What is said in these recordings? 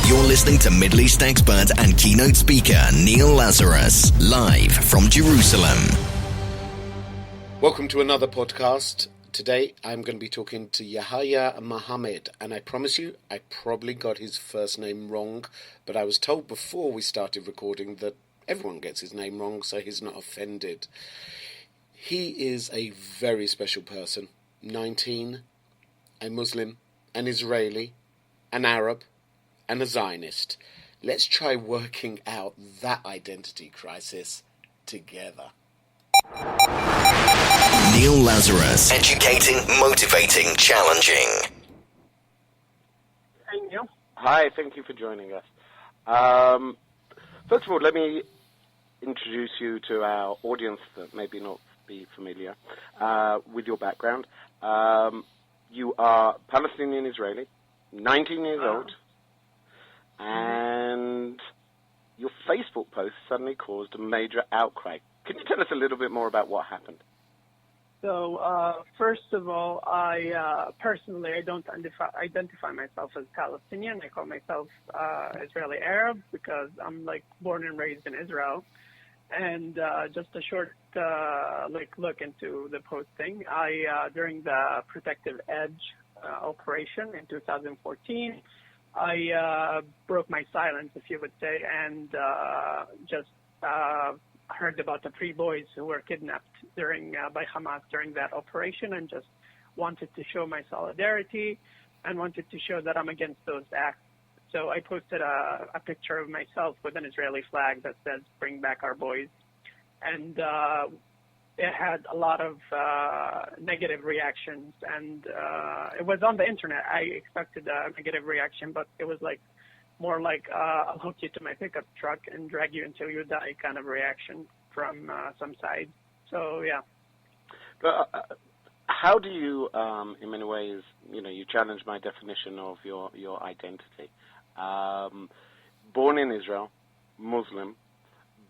You're listening to Middle East expert and keynote speaker Neil Lazarus, live from Jerusalem. Welcome to another podcast. Today I'm going to be talking to Yahya محاميد, and I promise you I probably got his first name wrong, but I was told before we started recording that everyone gets his name wrong, so he's not offended. He is a very special person. 19, a Muslim, an Israeli, an Arab, and a Zionist. Let's try working out that identity crisis together. Neil Lazarus. Educating, motivating, challenging. Hey, Neil. Hi, thank you for joining us. First of all, let me introduce you to our audience that maybe not be familiar with your background. You are Palestinian Israeli, 19 years old, and your Facebook post suddenly caused a major outcry. Can you tell us a little bit more about what happened? So, first of all, I personally I don't identify myself as Palestinian. I call myself Israeli Arab because I'm born and raised in Israel. And just a short look into the posting. I during the Protective Edge operation in 2014, I broke my silence, if you would say, and just heard about the 3 boys who were kidnapped by Hamas during that operation, and just wanted to show my solidarity and wanted to show that I'm against those acts. So I posted a picture of myself with an Israeli flag that says "Bring back our boys," and it had a lot of negative reactions. And it was on the internet. I expected a negative reaction, but it was more like I'll hook you to my pickup truck and drag you until you die kind of reaction from some sides. So yeah. But how do you, in many ways, you challenge my definition of your identity? Born in Israel, Muslim,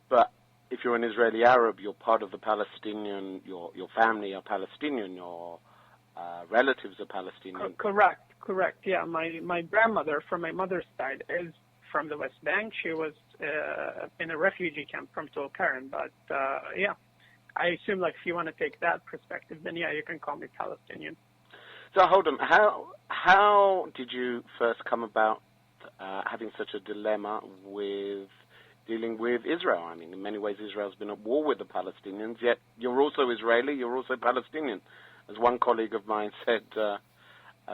but if you're an Israeli Arab, you're part of the Palestinian, your family are Palestinian, your relatives are Palestinian. Correct. Yeah, my grandmother from my mother's side is from the West Bank. She was in a refugee camp from Tulkarm, but yeah, I assume if you want to take that perspective, then yeah, you can call me Palestinian. So hold on, how did you first come about having such a dilemma with dealing with Israel? I mean, in many ways, Israel's been at war with the Palestinians, yet you're also Israeli, you're also Palestinian. As one colleague of mine said,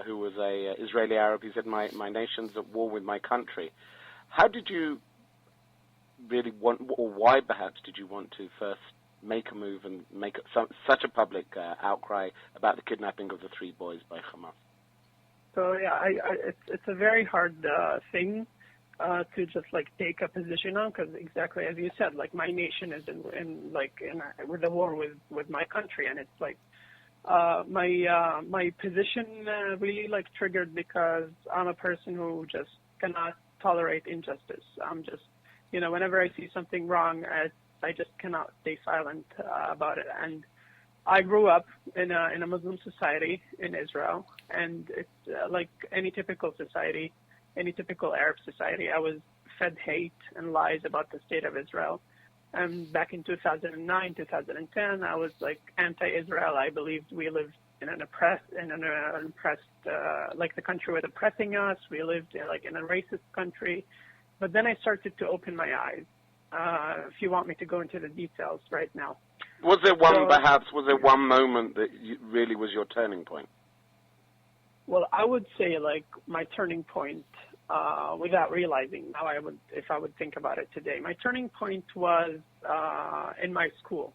who was a Israeli Arab, he said, my nation's at war with my country. How did you really want, or why perhaps did you want to first make a move and make such a public outcry about the kidnapping of the 3 boys by Hamas? So yeah, it's a very hard thing to just take a position on, because exactly as you said, my nation is with a war with my country, and it's my position really triggered because I'm a person who just cannot tolerate injustice. I'm just, whenever I see something wrong, I just cannot stay silent about it. And I grew up in a Muslim society in Israel, and it's like any typical society, any typical Arab society. I was fed hate and lies about the state of Israel. And back in 2009, 2010, I was anti-Israel. I believed we lived in an oppressed, the country was oppressing us. We lived in a racist country. But then I started to open my eyes. If you want me to go into the details right now. Was there one moment that really was your turning point? Well, I would say my turning point, without realizing now, if I would think about it today, my turning point was in my school.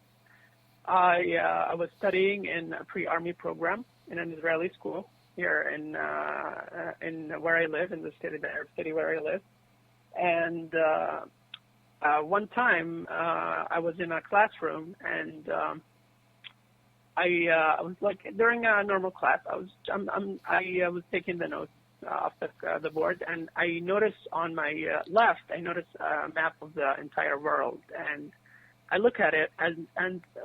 I was studying in a pre-army program in an Israeli school here in where I live, in the Arab city where I live. And one time I was in a classroom, and I was during a normal class, I was taking the notes off the board, and I noticed on my left, I noticed a map of the entire world, and I look at it, and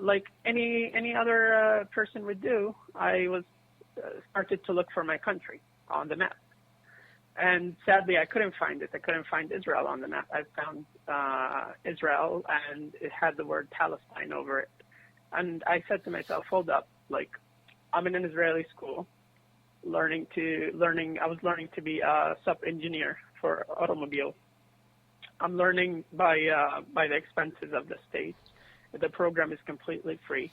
like any other person would do, I was started to look for my country on the map. And sadly, I couldn't find it. I couldn't find Israel on the map. I found Israel, and it had the word Palestine over it. And I said to myself, hold up, like, I'm in an Israeli school, I was learning to be a sub-engineer for automobile. I'm learning by the expenses of the state. The program is completely free.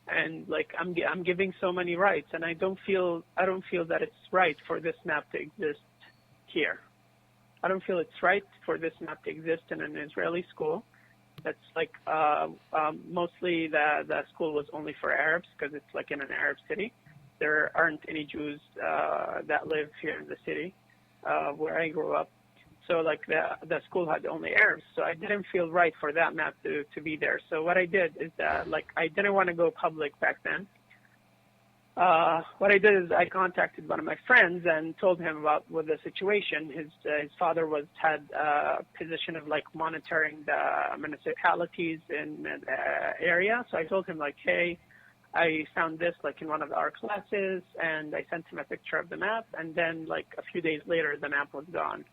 And like I'm giving so many rights, and I don't feel that it's right for this map to exist here. I don't feel it's right for this map to exist in an Israeli school. That's like mostly the school was only for Arabs because it's like in an Arab city. There aren't any Jews that live here in the city where I grew up. So like the school had only Arabs. So I didn't feel right for that map to be there. So what I did is that like I didn't want to go public back then. What I did is I contacted one of my friends and told him about the situation. His father had a position of like monitoring the municipalities in the area. So I told him like, hey, I found this like in one of our classes, and I sent him a picture of the map. And then like a few days later, the map was gone.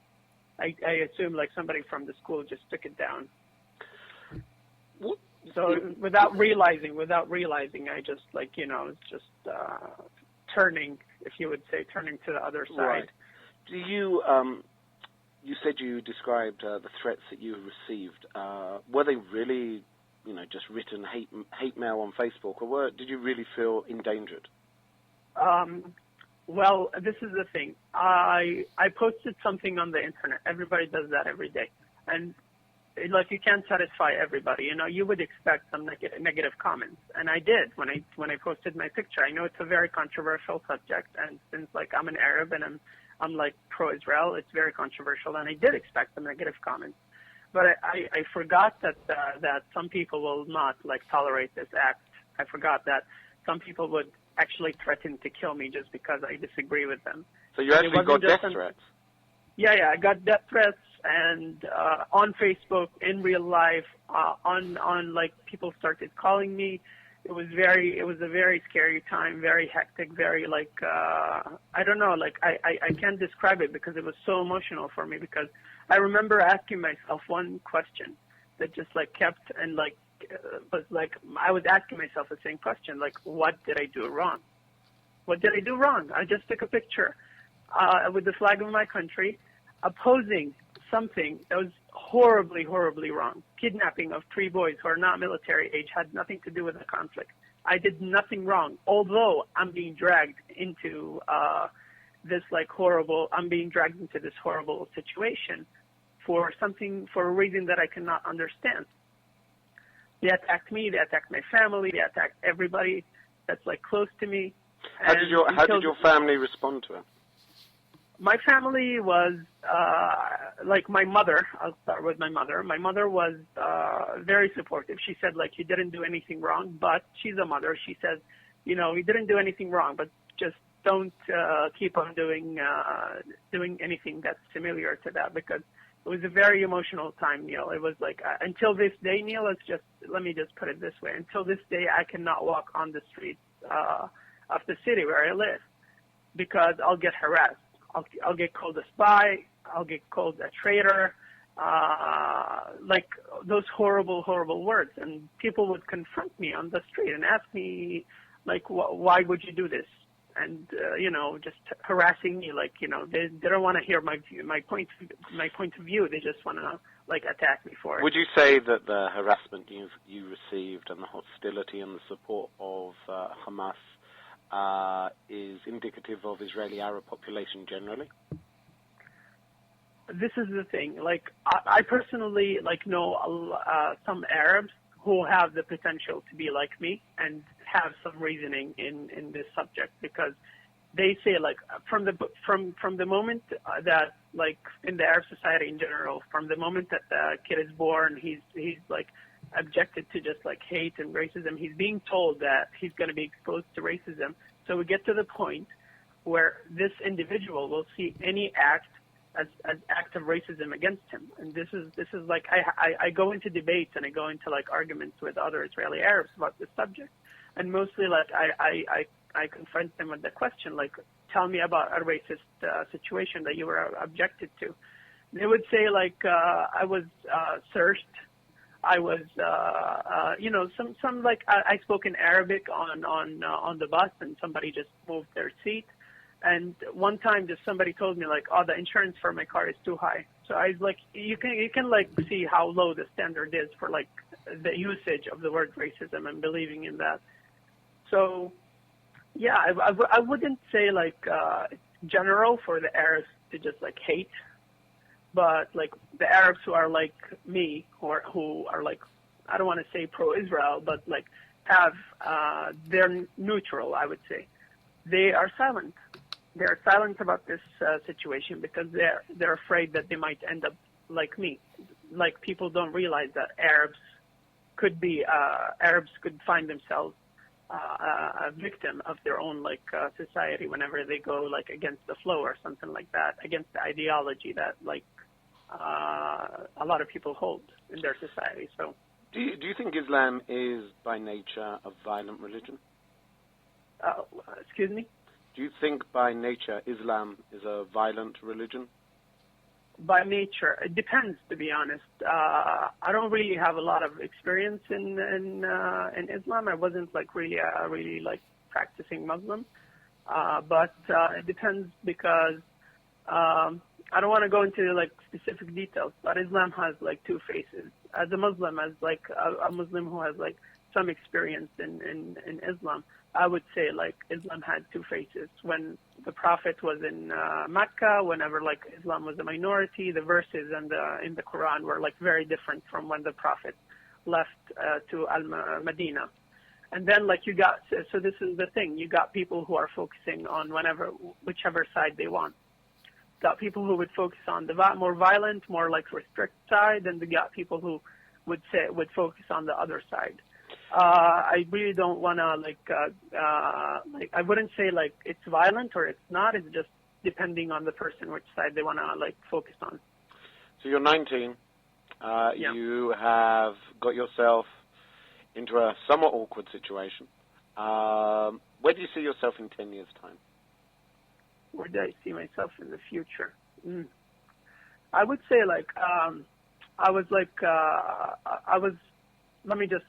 I assume like somebody from the school just took it down. So without realizing, I just like, turning, if you would say, turning to the other side. Right. Do you, you said you described the threats that you received. Were they really, just written hate mail on Facebook, or did you really feel endangered? Well, this is the thing. I posted something on the internet. Everybody does that every day. And like you can't satisfy everybody. You would expect some negative comments, and I did when I posted my picture. I know it's a very controversial subject, and since like I'm an Arab and I'm like pro-Israel, it's very controversial, and I did expect some negative comments. But I forgot that some people will not like tolerate this act. I forgot that some people would actually threaten to kill me just because I disagree with them. So you actually got death threats? Yeah, I got death threats, and on Facebook, in real life, on like people started calling me. It was a very scary time, very hectic, very like I don't know, like I can't describe it because it was so emotional for me, because I remember asking myself one question that just like kept and like was like I was asking myself the same question, like what did I do wrong? What did I do wrong? I just took a picture with the flag of my country, opposing something that was horribly, horribly wrong. Kidnapping of 3 boys who are not military age had nothing to do with the conflict. I did nothing wrong, although I'm being dragged into this horrible situation for a reason that I cannot understand. They attacked me, they attacked my family, they attacked everybody that's like close to me. How did your family respond to it? My family was like my mother. I'll start with my mother. My mother was very supportive. She said like, you didn't do anything wrong, but she's a mother. She says, you didn't do anything wrong, but just don't keep on doing anything that's similar to that, because it was a very emotional time, Neil. It was like until this day, Neil. Let me just put it this way: until this day, I cannot walk on the streets of the city where I live because I'll get harassed. I'll get called a spy. I'll get called a traitor. Like those horrible, horrible words. And people would confront me on the street and ask me, like, why would you do this? And just harassing me, like, they don't want to hear my point of view. They just want to like attack me for it. Would you say that the harassment you received and the hostility and the support of Hamas is indicative of Israeli Arab population generally? This is the thing. Like, I personally know some Arabs who have the potential to be like me and have some reasoning in this subject, because they say like from the moment that like in the Arab society in general, from the moment that the kid is born, he's like objected to just like hate and racism. He's being told that he's going to be exposed to racism. So we get to the point where this individual will see any act as act of racism against him. And this is like I go into debates and I go into like arguments with other Israeli Arabs about this subject, and mostly like I I confront them with the question, like, tell me about a racist situation that you were objected to. They would say, like, I was searched. I was, some like I spoke in Arabic on the bus, and somebody just moved their seat. And one time, just somebody told me, like, oh, the insurance for my car is too high. So I was like, you can like see how low the standard is for like the usage of the word racism and believing in that. So, yeah, I wouldn't say like general for the Arabs to just like hate. But like the Arabs who are like me, or who are like, I don't want to say pro-Israel, but like they're neutral, I would say. They are silent. They're silent about this situation because they're afraid that they might end up like me. Like, people don't realize that Arabs could find themselves a victim of their own like society whenever they go like against the flow or something like that, against the ideology that like a lot of people hold in their society. So, do you think Islam is by nature a violent religion? Excuse me? Do you think by nature Islam is a violent religion? By nature, it depends, to be honest. I don't really have a lot of experience in Islam. I wasn't like really like practicing Muslim, but it depends because I don't want to go into like specific details. But Islam has like two faces. As a Muslim, as like a Muslim who has like some experience in Islam, I would say like Islam had two faces. When the Prophet was in Mecca, whenever like Islam was a minority, the verses in the Quran were like very different from when the Prophet left to Medina. And then like you got, so this is the thing, you got people who are focusing on whichever side they want. Got people who would focus on the more violent, more like restrict side, and you got people who would focus on the other side. I really don't want to like I wouldn't say like it's violent or it's not. It's just depending on the person which side they want to like focus on. So you're 19. Yeah. You have got yourself into a somewhat awkward situation. Where do you see yourself in 10 years' time? Where do I see myself in the future? I would say like let me just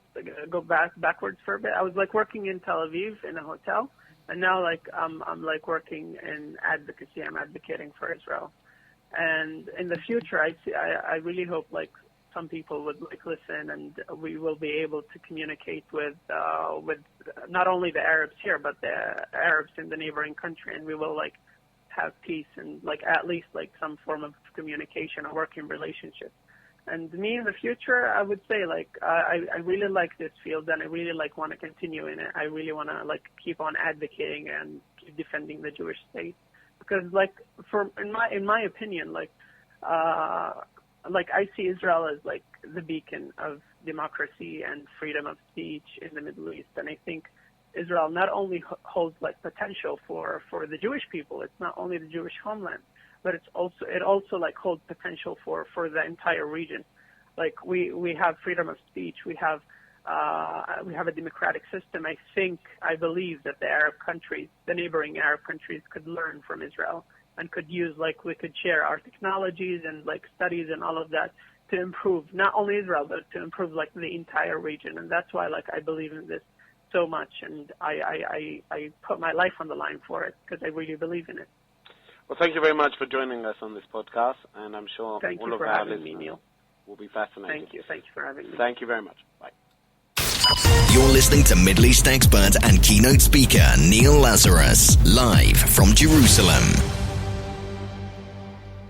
go backwards for a bit. I was like working in Tel Aviv in a hotel, and now like I'm like working in advocacy. I'm advocating for Israel, and in the future, I really hope like some people would like listen, and we will be able to communicate with not only the Arabs here, but the Arabs in the neighboring country, and we will like have peace and like at least like some form of communication, a working relationship. And me in the future, I would say like I really like this field, and I really like want to continue in it. I really want to like keep on advocating and keep defending the Jewish state, because like in my opinion, like I see Israel as like the beacon of democracy and freedom of speech in the Middle East, and I think Israel not only holds like potential for the Jewish people. It's not only the Jewish homeland, but it also like holds potential for the entire region. Like we have freedom of speech, we have a democratic system. I believe that the neighboring Arab countries could learn from Israel and could use, like, we could share our technologies and like studies and all of that to improve not only Israel but to improve like the entire region. And that's why like I believe in this so much, and I put my life on the line for it because I really believe in it. Well, thank you very much for joining us on this podcast, and I'm sure all of our listeners will be fascinated. Thank you for having me. Thank you very much. Bye. You're listening to Middle East expert and keynote speaker Neil Lazarus, live from Jerusalem.